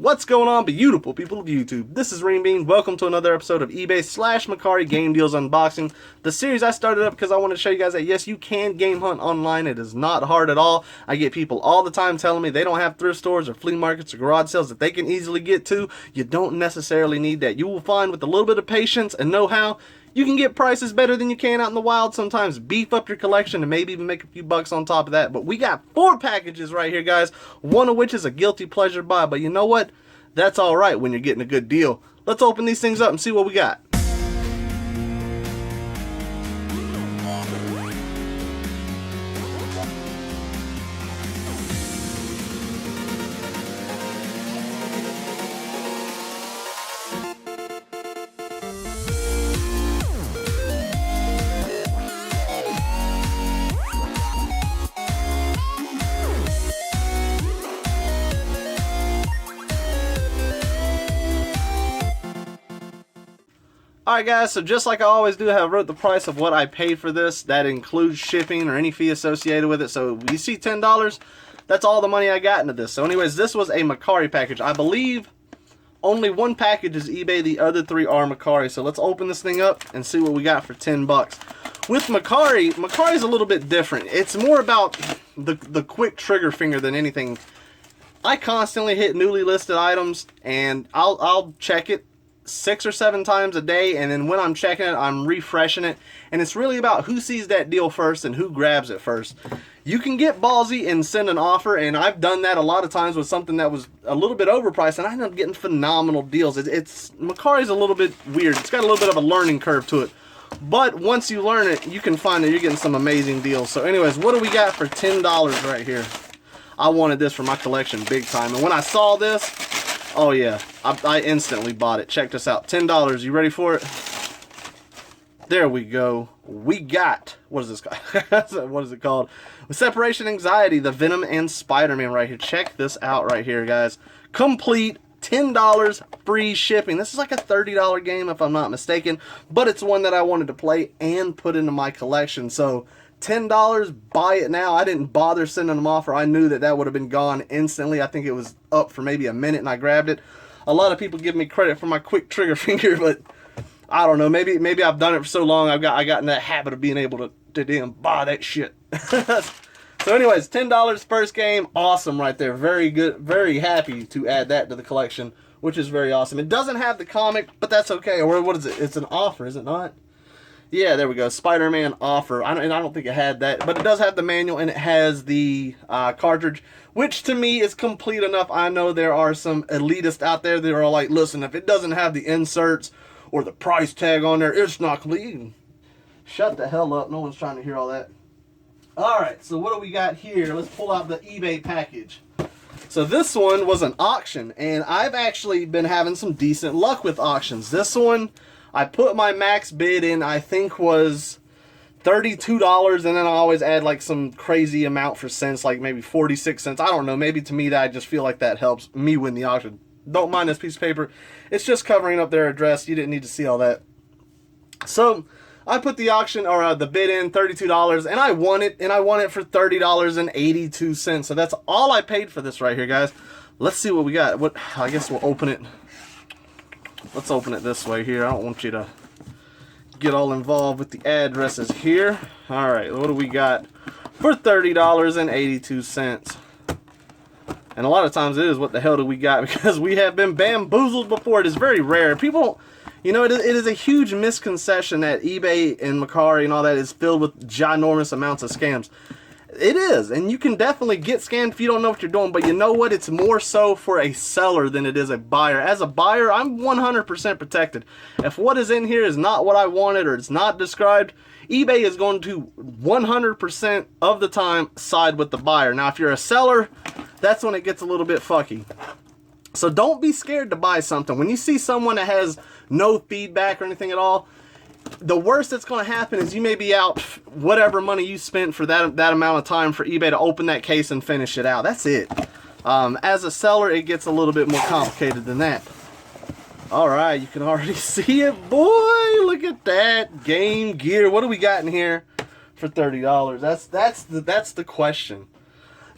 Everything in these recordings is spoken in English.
What's going on, beautiful people of YouTube? This is Renebean. Welcome to another episode of eBay / Mercari Game Deals Unboxing. The series I started up because I want to show you guys that yes, you can game hunt online. It is not hard at all. I get people all the time telling me they don't have thrift stores or flea markets or garage sales that they can easily get to. You don't necessarily need that. You will find with a little bit of patience and know-how, you can get prices better than you can out in the wild sometimes. Beef up your collection and maybe even make a few bucks on top of that. But we got 4 packages right here, guys. One of which is a guilty pleasure buy. But you know what? That's alright when you're getting a good deal. Let's open these things up and see what we got. Alright guys, so just like I always do, I wrote the price of what I paid for this. That includes shipping or any fee associated with it. So you see $10, that's all the money I got into this. So anyways, this was a Mercari package. I believe only one package is eBay, the other 3 are Mercari. So let's open this thing up and see what we got for 10 bucks. With Mercari is a little bit different. It's more about the quick trigger finger than anything. I constantly hit newly listed items and I'll check it 6 or 7 times a day, and then when I'm checking it, I'm refreshing it, and it's really about who sees that deal first and who grabs it first. You can get ballsy and send an offer, and I've done that a lot of times with something that was a little bit overpriced, and I end up getting phenomenal deals. Mercari's a little bit weird. It's got a little bit of a learning curve to it, but once you learn it, you can find that you're getting some amazing deals. So anyways, what do we got for $10 right here? I wanted this for my collection big time, and when I saw this, oh yeah, I instantly bought it. Check this out. $10. You ready for it? There we go. We got, what is this called? What is it called? Separation Anxiety, the Venom and Spider-Man right here. Check this out right here, guys. Complete $10 free shipping. This is like a $30 game if I'm not mistaken, but it's one that I wanted to play and put into my collection. So $10, buy it now. I didn't bother sending them off, or I knew that would have been gone instantly. I think it was up for maybe a minute and I grabbed it. A lot of people give me credit for my quick trigger finger, but I don't know. Maybe I've done it for so long. I got in that habit of being able to damn buy that shit. So anyways, $10 first game. Awesome right there. Very good. Very happy to add that to the collection, which is very awesome. It doesn't have the comic, but that's okay. Or what is it? It's an offer, is it not? Yeah, there we go. Spider-Man offer. I don't think it had that, but it does have the manual, and it has the cartridge, which to me is complete enough. I know there are some elitists out there that are like, listen, if it doesn't have the inserts or the price tag on there, it's not complete. Shut the hell up. No one's trying to hear all that. Alright, so what do we got here? Let's pull out the eBay package. So this one was an auction, and I've actually been having some decent luck with auctions. This one, I put my max bid in, I think was $32, and then I always add like some crazy amount for cents, like maybe 46 cents. I don't know, maybe to me that I just feel like that helps me win the auction. Don't mind this piece of paper. It's just covering up their address. You didn't need to see all that. So I put the auction, or the bid in, $32, and I won it, and I won it for $30.82. So that's all I paid for this right here, guys. Let's see what we got. I guess we'll open it. Let's open it this way here. I don't want you to get all involved with the addresses here. Alright, what do we got for $30.82? And a lot of times it is, what the hell do we got? Because we have been bamboozled before. It is very rare. People, you know, it is a huge misconception that eBay and Mercari and all that is filled with ginormous amounts of scams. It is, and you can definitely get scammed if you don't know what you're doing, but you know what? It's more so for a seller than it is a buyer. As a buyer, I'm 100% protected. If what is in here is not what I wanted or it's not described, eBay is going to 100% of the time side with the buyer. Now, if you're a seller, that's when it gets a little bit fucky. So don't be scared to buy something. When you see someone that has no feedback or anything at all, the worst that's going to happen is you may be out whatever money you spent for that amount of time for eBay to open that case and finish it out. That's it. As a seller, it gets a little bit more complicated than that. Alright, you can already see it. Boy, look at that. Game Gear. What do we got in here for $30? That's the question.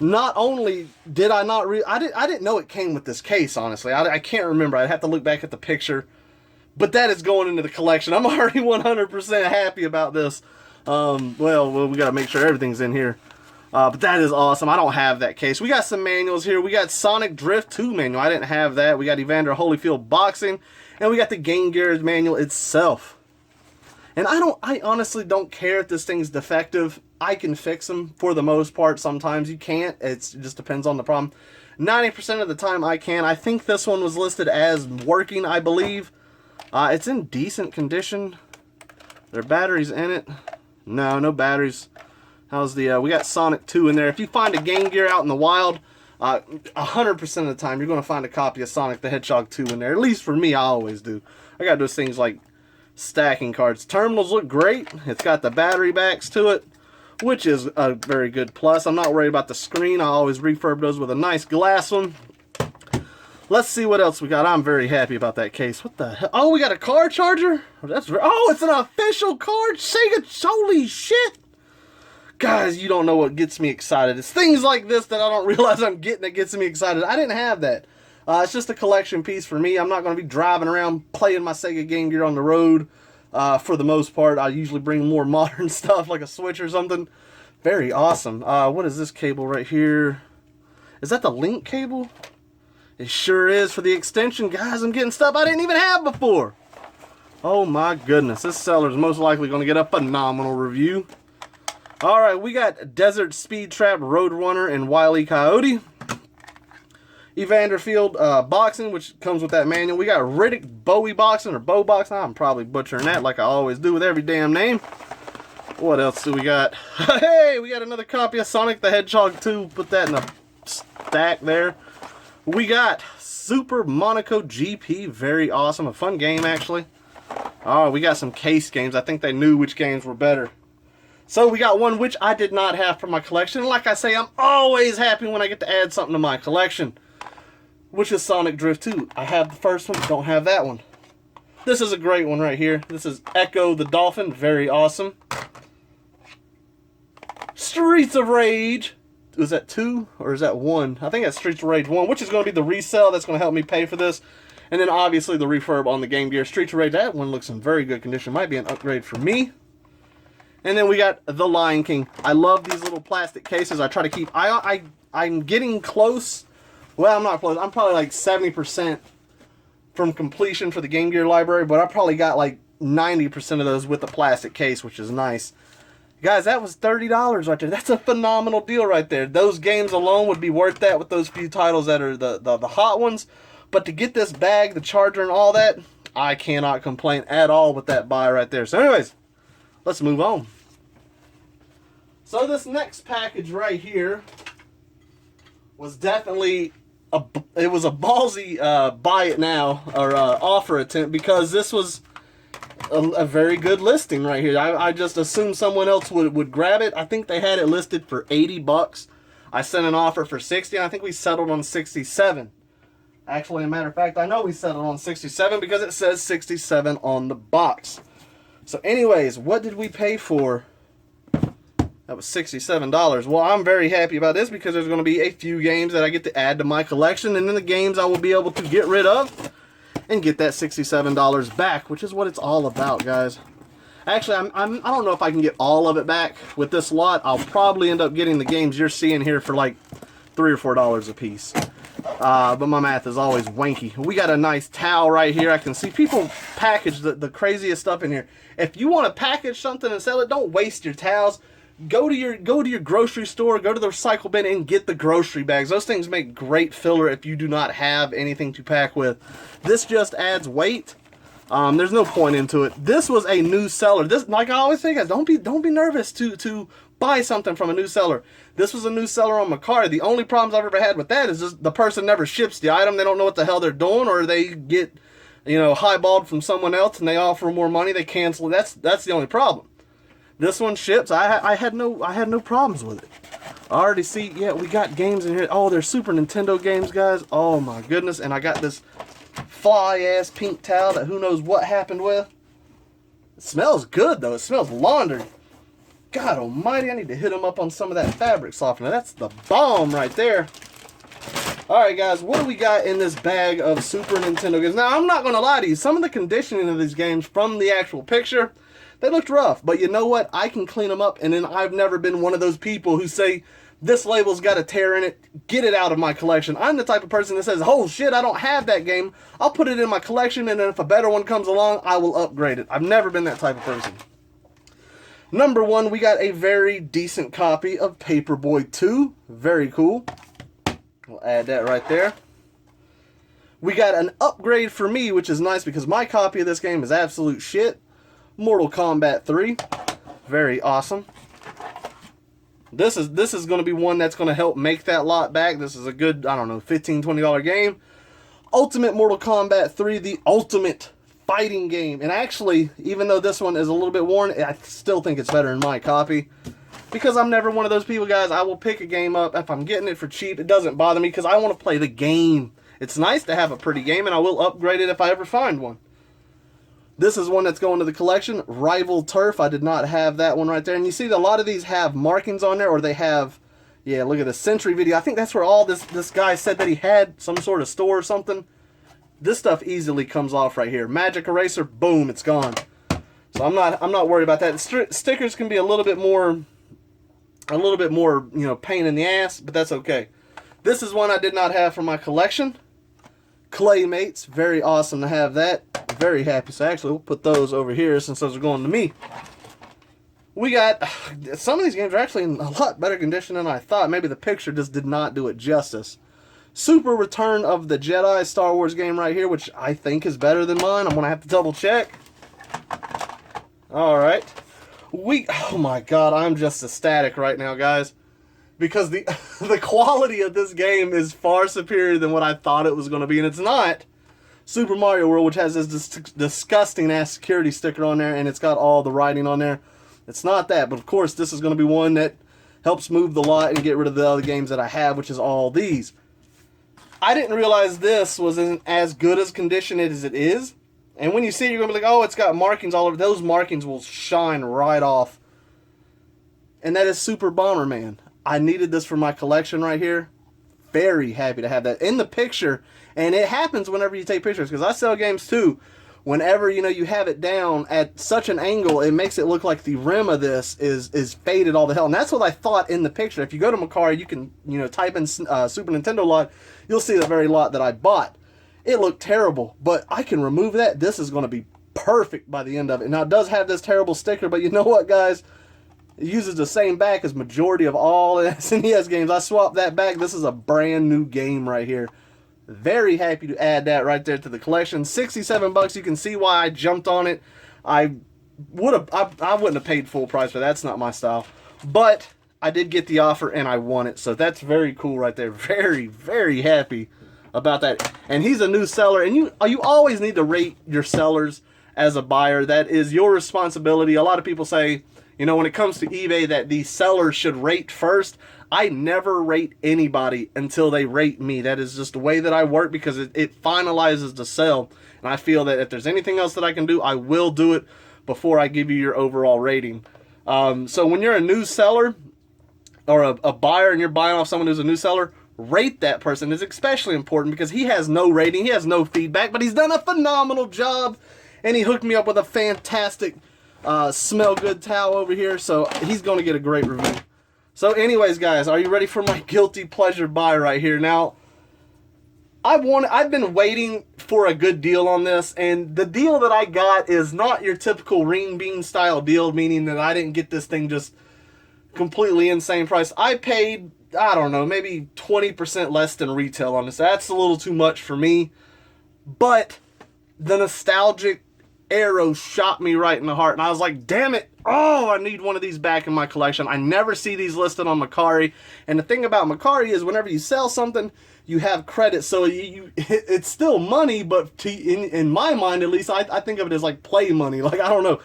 Not only did I not I didn't know it came with this case, honestly. I can't remember. I'd have to look back at the picture. But that is going into the collection. I'm already 100% happy about this. Well, we got to make sure everything's in here. But that is awesome. I don't have that case. We got some manuals here. We got Sonic Drift 2 manual. I didn't have that. We got Evander Holyfield Boxing. And we got the Game Gear manual itself. And I honestly don't care if this thing's defective. I can fix them for the most part. Sometimes you can't. It just depends on the problem. 90% of the time I can. I think this one was listed as working, I believe. It's in decent condition. There are batteries in it. No batteries. How's the, we got Sonic 2 in there. If you find a Game Gear out in the wild, 100% of the time you're going to find a copy of Sonic the Hedgehog 2 in there. At least for me, I always do. I got those things like stacking cards. Terminals look great. It's got the battery backs to it, which is a very good plus. I'm not worried about the screen. I always refurb those with a nice glass one. Let's see what else we got. I'm very happy about that case. What the hell? Oh, we got a car charger? Oh, it's an official card. Sega. Holy shit. Guys, you don't know what gets me excited. It's things like this that I don't realize I'm getting that gets me excited. I didn't have that. It's just a collection piece for me. I'm not going to be driving around playing my Sega Game Gear on the road for the most part. I usually bring more modern stuff like a Switch or something. Very awesome. What is this cable right here? Is that the link cable? It sure is for the extension. Guys, I'm getting stuff I didn't even have before. Oh my goodness. This seller's most likely going to get a phenomenal review. Alright, we got Desert Speed Trap Roadrunner and Wile E. Coyote. Evander Field Boxing, which comes with that manual. We got Riddick Bowie Boxing, or Bow Boxing. I'm probably butchering that like I always do with every damn name. What else do we got? Hey, we got another copy of Sonic the Hedgehog 2. Put that in a stack there. We got Super Monaco GP. Very awesome. A fun game, actually. Oh, we got some case games. I think they knew which games were better. So we got one which I did not have for my collection. Like I say, I'm always happy when I get to add something to my collection, which is Sonic Drift 2. I have the first one, don't have that one. This is a great one right here. This is Echo the Dolphin. Very awesome. Streets of Rage. Was that 2 or is that 1? I think that's Streets of Rage 1, which is going to be the resale that's going to help me pay for this. And then obviously the refurb on the Game Gear. Streets of Rage, that one looks in very good condition. Might be an upgrade for me. And then we got The Lion King. I love these little plastic cases. I try to keep... I'm getting close. Well, I'm not close. I'm probably like 70% from completion for the Game Gear library, but I probably got like 90% of those with the plastic case, which is nice. Guys, that was $30 right there. That's a phenomenal deal right there. Those games alone would be worth that with those few titles that are the hot ones. But to get this bag, the charger, and all that, I cannot complain at all with that buy right there. So anyways, let's move on. So this next package right here was definitely it was a ballsy buy it now or offer attempt, because this was a very good listing right here. I just assumed someone else would grab it. I think they had it listed for 80 bucks. I sent an offer for 60, and I think we settled on 67. Actually, as a matter of fact, I know we settled on 67 because it says 67 on the box. So anyways, what did we pay for? That was $67. Well, I'm very happy about this because there's going to be a few games that I get to add to my collection, and then the games I will be able to get rid of and get that $67 back, which is what it's all about, guys. Actually, I don't know if I can get all of it back with this lot. I'll probably end up getting the games you're seeing here for like $3 or $4 a piece. But my math is always wanky. We got a nice towel right here. I can see people package the craziest stuff in here. If you want to package something and sell it, don't waste your towels. Go to your grocery store, go to the recycle bin and get the grocery bags. Those things make great filler if you do not have anything to pack with. This just adds weight. There's no point into it. This was a new seller. This, like I always say, guys, don't be nervous to buy something from a new seller. This was a new seller on Mercari. The only problems I've ever had with that is just the person never ships the item. They don't know what the hell they're doing, or they get, you know, highballed from someone else and they offer more money. They cancel it. That's the only problem. This one ships. I had no problems with it. I already see. Yeah, we got games in here. Oh, they're Super Nintendo games, guys. Oh my goodness! And I got this fly ass pink towel that who knows what happened with. It smells good though. It smells laundered. God almighty, I need to hit him up on some of that fabric softener. That's the bomb right there. Alright guys, what do we got in this bag of Super Nintendo games? Now, I'm not going to lie to you. Some of the conditioning of these games from the actual picture, they looked rough. But you know what? I can clean them up. And then I've never been one of those people who say, this label's got a tear in it. Get it out of my collection. I'm the type of person that says, oh shit, I don't have that game. I'll put it in my collection. And then if a better one comes along, I will upgrade it. I've never been that type of person. Number one, we got a very decent copy of Paperboy 2. Very cool. We'll add that right there. We got an upgrade for me, which is nice because my copy of this game is absolute shit. Mortal Kombat 3. Very awesome. This is going to be one that's going to help make that lot back. This is a good, I don't know, $15, $20 game. Ultimate Mortal Kombat 3, the ultimate fighting game. And actually, even though this one is a little bit worn, I still think it's better in my copy. Because I'm never one of those people, guys. I will pick a game up. If I'm getting it for cheap, it doesn't bother me because I want to play the game. It's nice to have a pretty game, and I will upgrade it if I ever find one. This is one that's going to the collection. Rival Turf. I did not have that one right there. And you see a lot of these have markings on there, or they have, yeah, look at the Century video. I think that's where all this guy said that he had some sort of store or something. This stuff easily comes off right here. Magic Eraser, boom, it's gone. So I'm not worried about that. Stickers can be a little bit more, you know, pain in the ass, but that's okay. This is one I did not have for my collection. Claymates, very awesome to have that. Very happy. So actually, we'll put those over here since those are going to me. We got, some of these games are actually in a lot better condition than I thought. Maybe the picture just did not do it justice. Super Return of the Jedi Star Wars game right here, which I think is better than mine. I'm going to have to double check. Alright. Oh my god, I'm just ecstatic right now, guys. Because the quality of this game is far superior than what I thought it was going to be. And it's not. Super Mario World, which has this disgusting-ass security sticker on there, and it's got all the writing on there. It's not that, but of course, this is going to be one that helps move the lot and get rid of the other games that I have, which is all these. I didn't realize this was in as good as condition as it is. And when you see it, you're going to be like, oh, it's got markings all over. Those markings will shine right off. And that is Super Bomberman. I needed this for my collection right here. Very happy to have that in the picture. And it happens whenever you take pictures, because I sell games too. Whenever, you know, you have it down at such an angle, it makes it look like the rim of this is faded all the hell. And that's what I thought in the picture. If you go to Mercari, you can, you know, type in Super Nintendo lot. You'll see the very lot that I bought. It looked terrible, but I can remove that. This is going to be perfect by the end of it. Now, it does have this terrible sticker, but you know what, guys? It uses the same back as majority of all SNES games. I swapped that back. This is a brand new game right here. Very happy to add that right there to the collection. 67 bucks. You can see why I jumped on it. I wouldn't have paid full price for that. That's not my style. But I did get the offer and I won it. So that's very cool right there. Very, very happy about that. And he's a new seller, and you always need to rate your sellers as a buyer. That is your responsibility. A lot of people say, you know, when it comes to eBay, that the seller should rate first. I never rate anybody until they rate me. That is just the way that I work, because it finalizes the sale. And I feel that if there's anything else that I can do, I will do it before I give you your overall rating. So when you're a new seller or a buyer and you're buying off someone who's a new seller, rate that person. Is especially important because he has no rating, he has no feedback, but he's done a phenomenal job, and he hooked me up with a fantastic smell good towel over here, so he's going to get a great review. So anyways, guys, are you ready for my guilty pleasure buy right here? Now, I've been waiting for a good deal on this, and the deal that I got is not your typical Renebean style deal, meaning that I didn't get this thing just completely insane price. I paid, I don't know, maybe 20% less than retail on this. That's a little too much for me, but the nostalgic arrow shot me right in the heart, and I was like, damn it, oh, I need one of these back in my collection. I never see these listed on Mercari, and the thing about Mercari is whenever you sell something, you have credit, so it's still money, but in my mind at least, I think of it as like play money. Like, I don't know,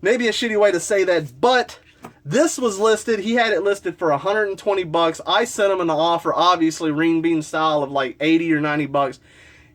maybe a shitty way to say that, but this was listed. He had it listed for 120 bucks. I sent him an offer, obviously Renebean style, of like 80 or 90 bucks.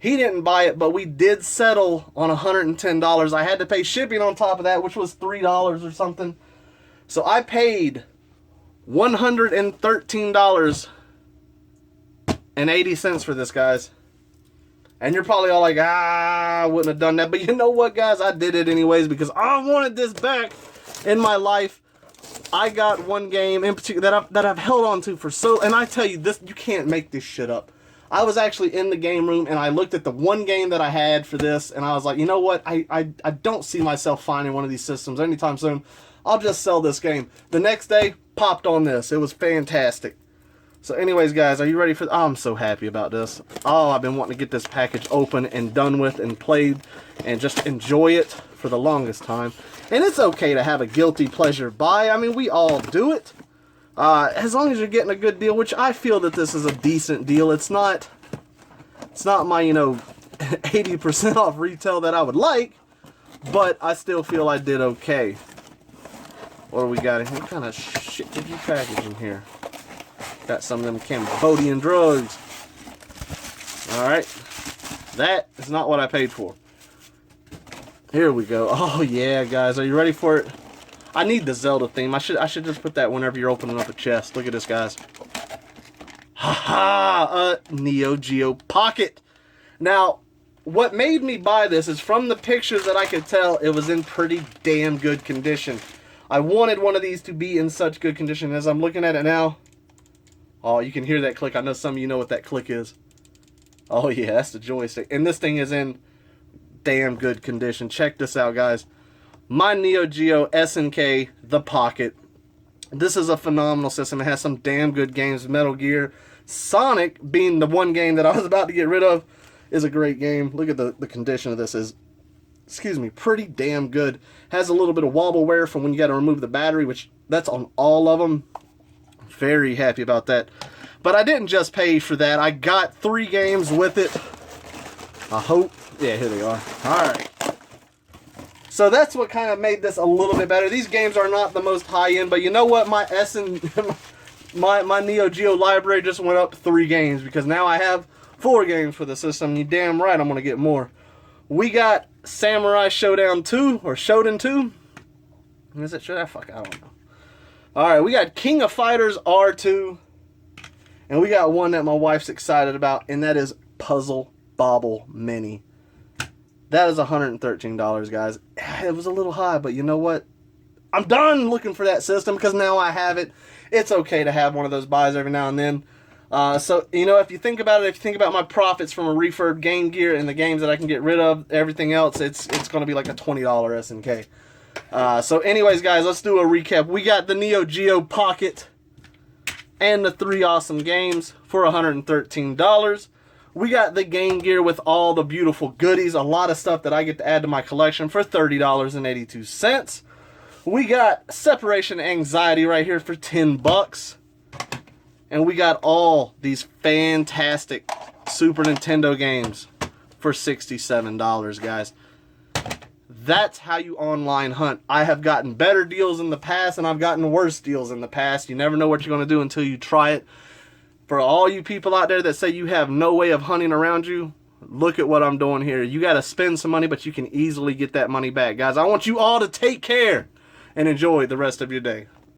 He didn't buy it, but we did settle on $110. I had to pay shipping on top of that, which was $3 or something. So I paid $113.80 for this, guys. And you're probably all like, I wouldn't have done that. But you know what, guys? I did it anyways because I wanted this back in my life. I got one game in particular that I've held on to for so... And I tell you, this, you can't make this shit up. I was actually in the game room and I looked at the one game that I had for this. And I was like, you know what? I don't see myself finding one of these systems anytime soon. I'll just sell this game. The next day, popped on this. It was fantastic. So anyways, guys, are you ready for... Oh, I'm so happy about this. Oh, I've been wanting to get this package open and done with and played and just enjoy it for the longest time. And it's okay to have a guilty pleasure buy. I mean, we all do it. As long as you're getting a good deal, which I feel that this is a decent deal. It's not my, 80% off retail that I would like, but I still feel I did okay. What do we got in here? What kind of shit did you package in here? Got some of them Cambodian drugs. Alright. That is not what I paid for. Here we go. Oh yeah, guys. Are you ready for it? I need the Zelda theme. I should just put that whenever you're opening up a chest. Look at this, guys. Haha! Neo Geo Pocket. Now, what made me buy this is from the pictures that I could tell it was in pretty damn good condition. I wanted one of these to be in such good condition. As I'm looking at it now, oh, you can hear that click. I know some of you know what that click is. Oh yeah, that's the joystick. And this thing is in damn good condition. Check this out, guys. My Neo Geo SNK, the Pocket. This is a phenomenal system. It has some damn good games. Metal Gear. Sonic, being the one game that I was about to get rid of, is a great game. Look at the condition of this. Is, excuse me, pretty damn good. Has a little bit of wobble wear from when you got to remove the battery, which that's on all of them. Very happy about that. But I didn't just pay for that. I got 3 games with it. I hope. Yeah, here they are. Alright. So that's what kind of made this a little bit better. These games are not the most high-end, but you know what? My my Neo Geo library just went up 3 games because now I have 4 games for the system. You damn right I'm going to get more. We got Samurai Showdown 2, or Shodan 2. Is it Shodan? Fuck, I don't know. Alright, we got King of Fighters R2. And we got one that my wife's excited about, and that is Puzzle Bobble Mini. That is $113, guys. It was a little high, but you know what? I'm done looking for that system because now I have it. It's okay to have one of those buys every now and then. So, if you think about it, if you think about my profits from a refurb Game Gear and the games that I can get rid of, everything else, it's going to be like a $20 SNK. So anyways, guys, let's do a recap. We got the Neo Geo Pocket and the 3 awesome games for $113. We got the Game Gear with all the beautiful goodies, a lot of stuff that I get to add to my collection for $30.82. We got Separation Anxiety right here for $10. And we got all these fantastic Super Nintendo games for $67, guys. That's how you online hunt. I have gotten better deals in the past, and I've gotten worse deals in the past. You never know what you're going to do until you try it. For all you people out there that say you have no way of hunting around you, look at what I'm doing here. You got to spend some money, but you can easily get that money back. Guys, I want you all to take care and enjoy the rest of your day.